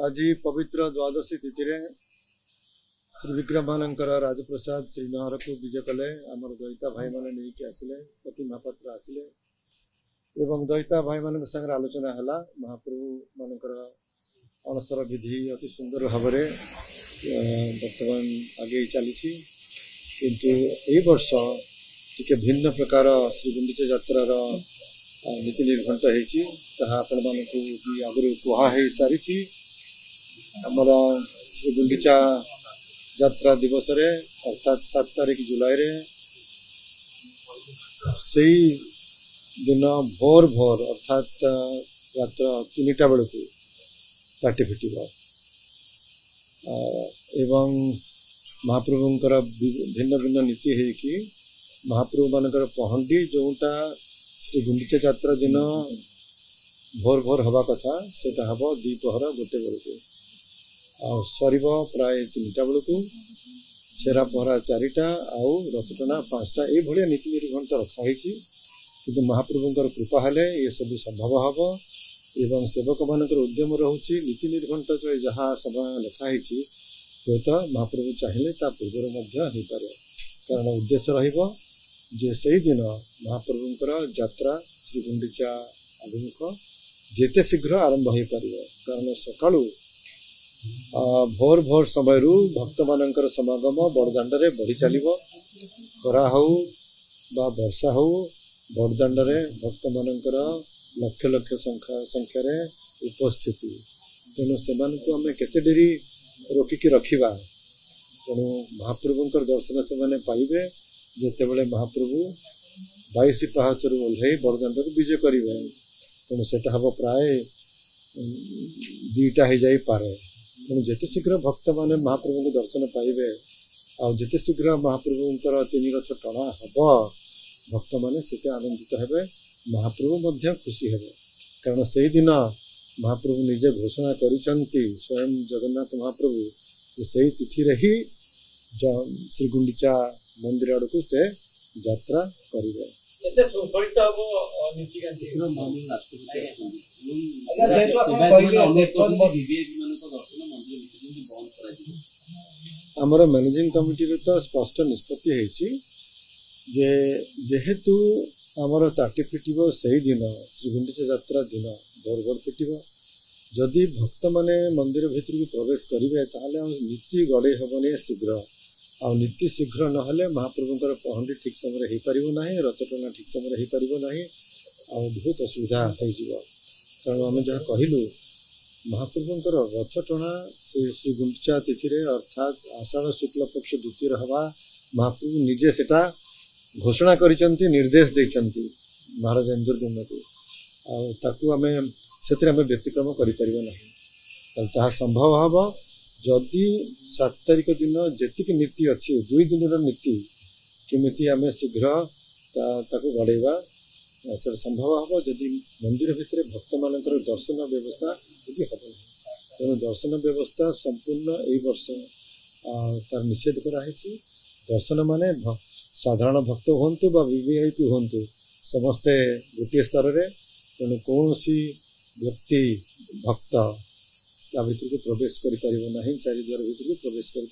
आज पवित्र द्वादशी तिथि श्री विक्रम मानकर राजप्रसाद श्रीनगर को विजय कले आमर दयिता भाई मैंने नहीं आसिले पति महापात्र आसिले एवं दयिता भाई मान संगे आलोचना है महाप्रभु मानकर अणसर विधि अति सुंदर भाव बर्तमान आगे चली किंतु ए वर्ष टिके भिन्न प्रकार श्री गुंडीचा यात्रार नीति निर्घंट होपण मान भी आगु कह सारी आमर श्री गुंडीचा यात्रा दिवस रे अर्थात 7 तारीख जुलाई रे सही दिन भोर भोर अर्थात रात्र 3टा बेलू ताटी फिट एवं महाप्रभुंकर भिन्न भिन्न नीति है कि महाप्रभु मानकर पहंडी जोटा श्री गुंडीचा यात्रा दिन भोर भोर हवा कथा सेटा हम द्विपहर 1 बेलू सर प्राय 3टा बेलू छेरा पहरा 4टा आउ रथटना 5टा ये नीति निर्घंट रखाही किंतु महाप्रभुंकर कृपा हेले ये सब संभव हम एवं सेवक मानकर उद्यम रोचे नीति निर्घंट जहाँ समय लिखाही हूँ तो महाप्रभु चाहिए पूर्वर कारण उद्देश्य रही से दिन महाप्रभुंकर यात्रा श्री गुंडीचा अभिमुख जेते शीघ्र आरंभ हो पार कारण सकाळु भोर भोर समय भक्त मानकर समागम बड़दाण्ड बढ़ी चलो खरा हो वर्षा हो बड़दाण्ड भक्त मानकर लक्ष लक्ष संख्यार उपस्थिति तेणु से आम केते डेरी रोकिकी रखा तेणु महाप्रभुंकर दर्शन से पाइबे जिते बड़े महाप्रभु 22 पहाचर ओह्ल बड़दाण्ड को विजय करेंगे तेणु से हम प्राय 2टा हो जापे तेणु जिते शीघ्र भक्त माने महाप्रभु को दर्शन पाइबे आते शीघ्र महाप्रभुंकर 3 रथ टणा हम भक्त माने से आनंदित हेबे महाप्रभु खुशी हेबे कारण से दिन महाप्रभु निजे घोषणा करिसंती स्वयं जगन्नाथ महाप्रभु से तिथि रे ही श्री गुंडीचा मंदिर आड़ को से यात्रा करेंगे आमर मैनेजिंग कमिटी तो स्पष्ट निष्पत्ति जे जेहेतु आमर ताटी फिटिबो सही दिन श्री गुंडीचा यात्रा दिन भोर भोर फिटिबो जदि भक्त माने मंदिर भितर को प्रवेश करेंगे ताहले नीति गड़े हेबनी शीघ्र आ नीति शीघ्र नहले महाप्रभुंकर पहंडी ठीक समय हो पार ना रथटना ठीक समय हो पार ना आ बहुत असुविधा हो कारण आम जहाँ कहलु महाप्रभुंकर रथटना से श्री गुंडीचा तिथि अर्थात आषाढ़ शुक्ल पक्ष द्वितीय हवा महाप्रभु निजे सेटा घोषणा करिसंती निर्देश देइसंती महाराज इंद्रद्युम्न को आम से व्यतिक्रम कर संभव हम जदि 7 तारीख दिन जी नीति अच्छी 2 दिन नीति केमिति आम शीघ्र ताको गड़ेबा से संभव हम जदि मंदिर भितर भक्त मानकर दर्शन व्यवस्था यदि हम तेणु दर्शन व्यवस्था संपूर्ण ए वर्ष तार निषेध कराई दर्शन माने साधारण भक्त हूँ वीवीआईपी हूँ समस्ते गोटे स्तर में तेणु कौन व्यक्ति भक्त भीतर को प्रवेश कर 4 द्वार भीतर को प्रवेश कर